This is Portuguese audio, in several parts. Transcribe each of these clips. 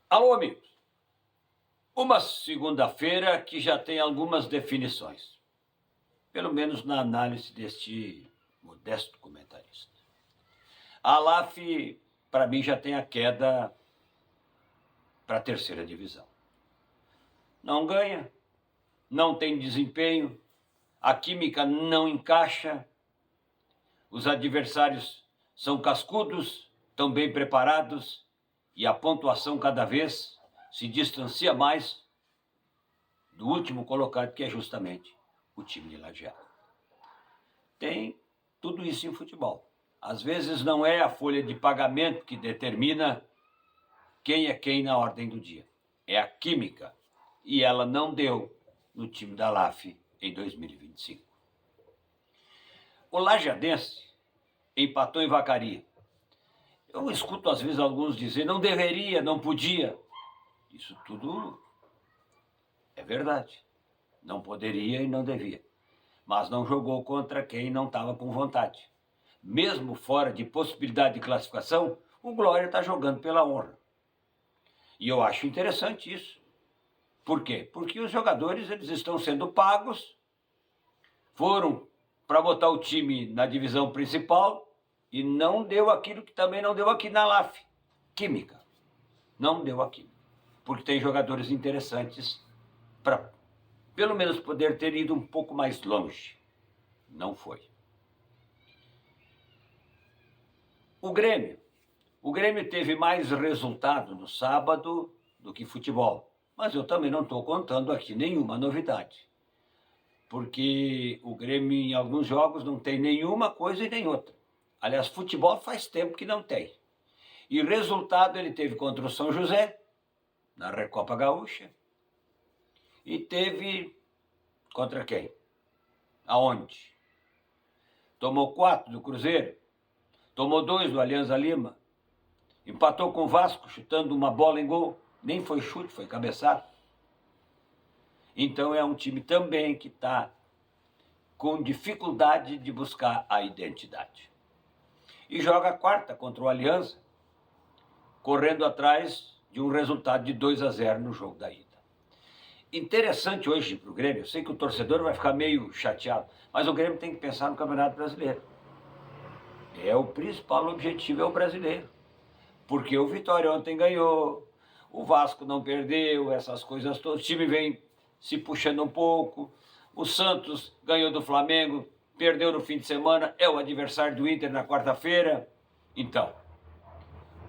Alô, amigos. Uma segunda-feira que já tem algumas definições, pelo menos na análise deste modesto comentarista. A ALAF, para mim, já tem a queda para a terceira divisão. Não ganha, não tem desempenho, a química não encaixa, os adversários são cascudos, estão bem preparados e a pontuação cada vez se distancia mais do último colocado, que é justamente o time de Lajeado. Tem tudo isso em futebol. Às vezes não é a folha de pagamento que determina quem é quem na ordem do dia. É a química. E ela não deu no time da LAF em 2025. O Lajadense empatou em Vacaria. Eu escuto às vezes alguns dizer não deveria, não podia. Isso tudo é verdade. Não poderia e não devia. Mas não jogou contra quem não estava com vontade. Mesmo fora de possibilidade de classificação, o Glória está jogando pela honra. E eu acho interessante isso. Por quê? Porque os jogadores eles estão sendo pagos, foram para botar o time na divisão principal e não deu aquilo que também não deu aqui na LAF. Química. Não deu aquilo. Porque tem jogadores interessantes para, pelo menos, poder ter ido um pouco mais longe. Não foi. O Grêmio teve mais resultado no sábado do que futebol. Mas eu também não estou contando aqui nenhuma novidade. Porque o Grêmio em alguns jogos não tem nenhuma coisa e nem outra. Aliás, futebol faz tempo que não tem. E resultado ele teve contra o São José, na Recopa Gaúcha. E teve contra quem? Aonde? Tomou 4 do Cruzeiro. Tomou 2 do Alianza Lima. Empatou com o Vasco, chutando uma bola em gol. Nem foi chute, foi cabeçada. Então é um time também que está com dificuldade de buscar a identidade. E joga a quarta contra o Alianza, correndo atrás de um resultado de 2-0 no jogo da ida. Interessante hoje para o Grêmio, eu sei que o torcedor vai ficar meio chateado, mas o Grêmio tem que pensar no Campeonato Brasileiro. É o principal objetivo, é o brasileiro. Porque o Vitória ontem ganhou, o Vasco não perdeu, essas coisas todas, o time vem se puxando um pouco, o Santos ganhou do Flamengo, perdeu no fim de semana, é o adversário do Inter na quarta-feira. Então,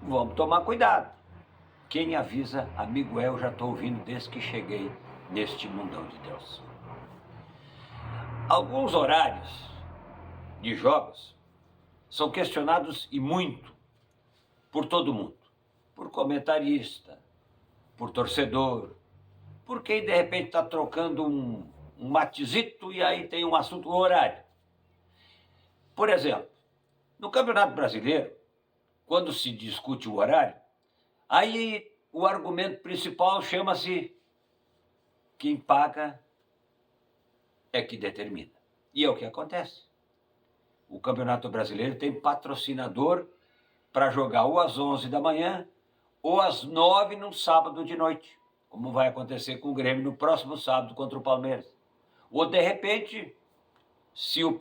vamos tomar cuidado. Quem avisa, amigo eu já estou ouvindo desde que cheguei neste mundão de Deus. Alguns horários de jogos são questionados e muito por todo mundo. Por comentarista, por torcedor, por quem de repente está trocando um matezito e aí tem um assunto, horário. Por exemplo, no Campeonato Brasileiro, quando se discute o horário, aí o argumento principal chama-se quem paga é que determina. E é o que acontece. O Campeonato Brasileiro tem patrocinador para jogar ou às 11 da manhã ou às 9 no sábado de noite, como vai acontecer com o Grêmio no próximo sábado contra o Palmeiras. Ou, de repente, se o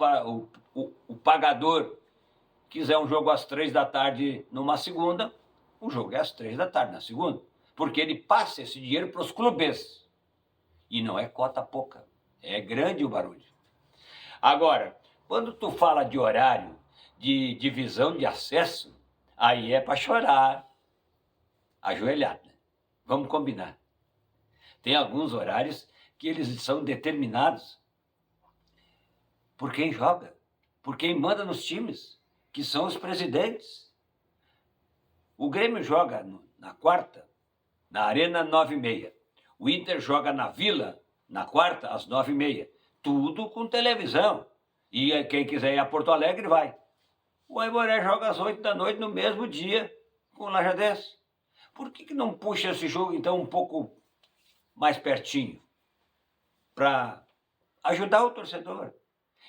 pagador quiser um jogo às 3 da tarde numa segunda, o jogo é às 3 da tarde na segunda, porque ele passa esse dinheiro para os clubes. E não é cota pouca, é grande o barulho. Agora, quando tu fala de horário, de divisão de acesso, aí é para chorar ajoelhado. Vamos combinar. Tem alguns horários que eles são determinados por quem joga, por quem manda nos times, que são os presidentes. O Grêmio joga na quarta, na Arena 9h30. O Inter joga na Vila, na quarta, às 9h30. Tudo com televisão. E quem quiser ir a Porto Alegre, vai. O Aimoré joga às 8 da noite no mesmo dia com o Lajadense. Por que não puxa esse jogo, então, um pouco mais pertinho? Para ajudar o torcedor.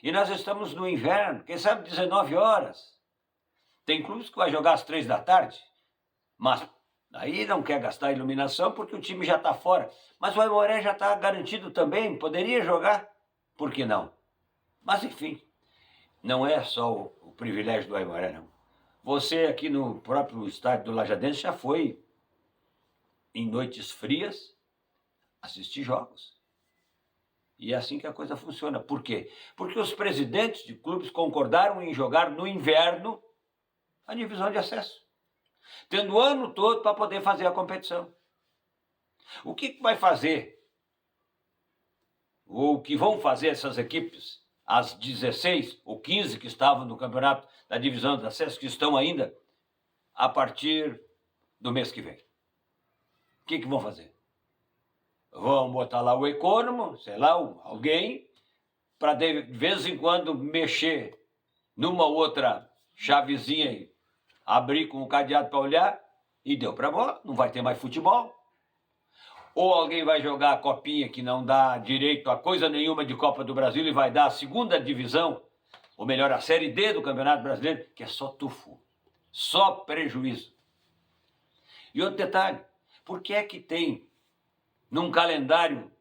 E nós estamos no inverno, quem sabe 19 horas. Tem clubes que vai jogar às 3 da tarde, mas Aí não quer gastar iluminação porque o time já está fora. Mas o Aimoré já está garantido também, poderia jogar. Por que não? Mas enfim, não é só o privilégio do Aimoré, não. Você aqui no próprio estádio do Lajadense já foi, em noites frias, assistir jogos. E é assim que a coisa funciona. Por quê? Porque os presidentes de clubes concordaram em jogar no inverno a divisão de acesso, tendo o ano todo para poder fazer a competição. O que vai fazer, ou o que vão fazer essas equipes, as 16 ou 15 que estavam no campeonato da divisão de acesso, que estão ainda, a partir do mês que vem? O que vão fazer? Vão botar lá o econômico, sei lá, alguém, para de vez em quando mexer numa outra chavezinha e abrir com o cadeado para olhar, e deu para bola, não vai ter mais futebol. Ou alguém vai jogar a copinha que não dá direito a coisa nenhuma de Copa do Brasil e vai dar a segunda divisão, ou melhor, a Série D do Campeonato Brasileiro, que é só tufo, só prejuízo. E outro detalhe, por que é que tem num calendário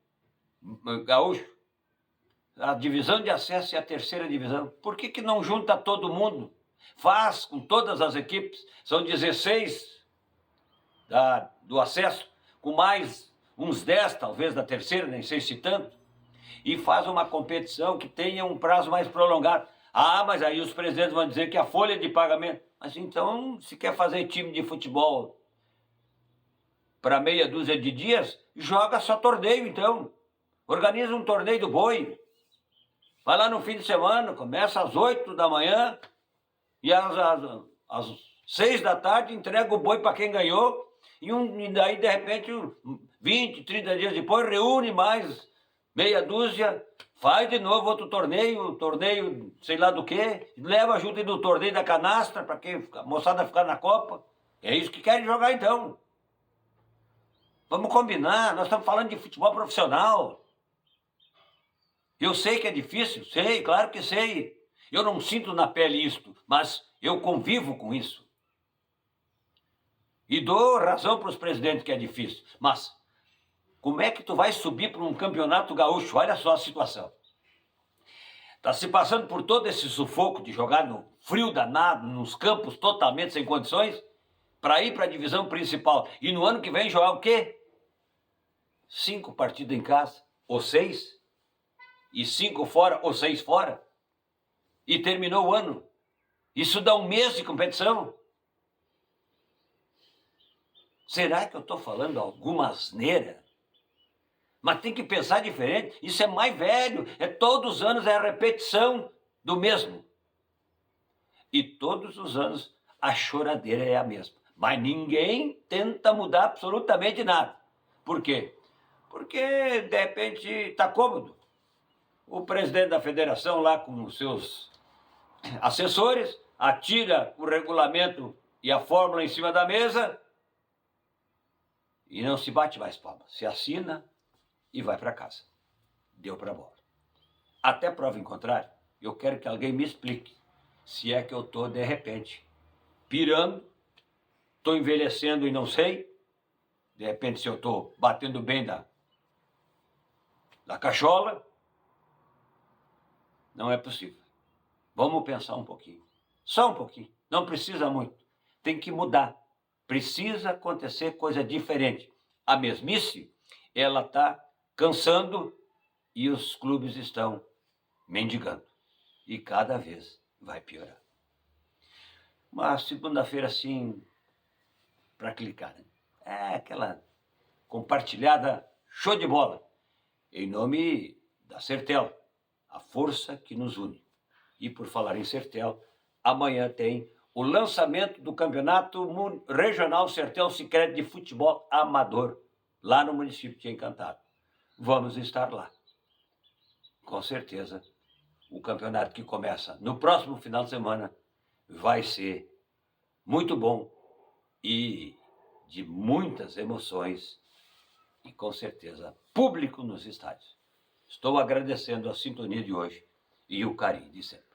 gaúcho a divisão de acesso e a terceira divisão? Por que não junta todo mundo? Faz com todas as equipes, são 16 do acesso, com mais uns 10 talvez da terceira, nem sei se tanto, e faz uma competição que tenha um prazo mais prolongado. Ah, mas aí os presidentes vão dizer que a folha de pagamento... Mas então, se quer fazer time de futebol para meia dúzia de dias, joga só torneio então. Organiza um torneio do boi. Vai lá no fim de semana, começa às 8 da manhã e às 6 da tarde entrega o boi para quem ganhou. E daí, de repente, 20, 30 dias depois, reúne mais meia dúzia, faz de novo outro torneio sei lá do que, leva junto do torneio da canastra para a moçada ficar na Copa. É isso que querem jogar então. Vamos combinar, nós estamos falando de futebol profissional. Eu sei que é difícil, sei, claro que sei. Eu não sinto na pele isto, mas eu convivo com isso. E dou razão para os presidentes que é difícil. Mas como é que tu vai subir para um campeonato gaúcho? Olha só a situação. Está se passando por todo esse sufoco de jogar no frio danado, nos campos totalmente sem condições, para ir para a divisão principal. E no ano que vem jogar o quê? 5 partidas em casa, ou 6, e 5 fora, ou 6 fora, e terminou o ano. Isso dá um mês de competição. Será que eu estou falando alguma asneira? Mas tem que pensar diferente. Isso é mais velho, todos os anos é a repetição do mesmo. E todos os anos a choradeira é a mesma. Mas ninguém tenta mudar absolutamente nada. Por quê? Porque, de repente, está cômodo. O presidente da federação lá com os seus assessores atira o regulamento e a fórmula em cima da mesa e não se bate mais palmas. Se assina e vai para casa. Deu para bola. Até prova em contrário, eu quero que alguém me explique se é que eu estou, de repente, pirando, estou envelhecendo e não sei, de repente se eu estou batendo bem da cachola. Não é possível. Vamos pensar um pouquinho. Só um pouquinho. Não precisa muito. Tem que mudar. Precisa acontecer coisa diferente. A mesmice, ela está cansando e os clubes estão mendigando. E cada vez vai piorar. Uma segunda-feira assim, para clicar, né? É aquela compartilhada show de bola. Em nome da Sertel, a força que nos une. E por falar em Sertel, amanhã tem o lançamento do Campeonato Regional Sertel Sicredi de Futebol Amador, lá no município de Encantado. Vamos estar lá. Com certeza, o campeonato que começa no próximo final de semana vai ser muito bom e de muitas emoções e, com certeza, público nos estádios. Estou agradecendo a sintonia de hoje e o carinho de sempre.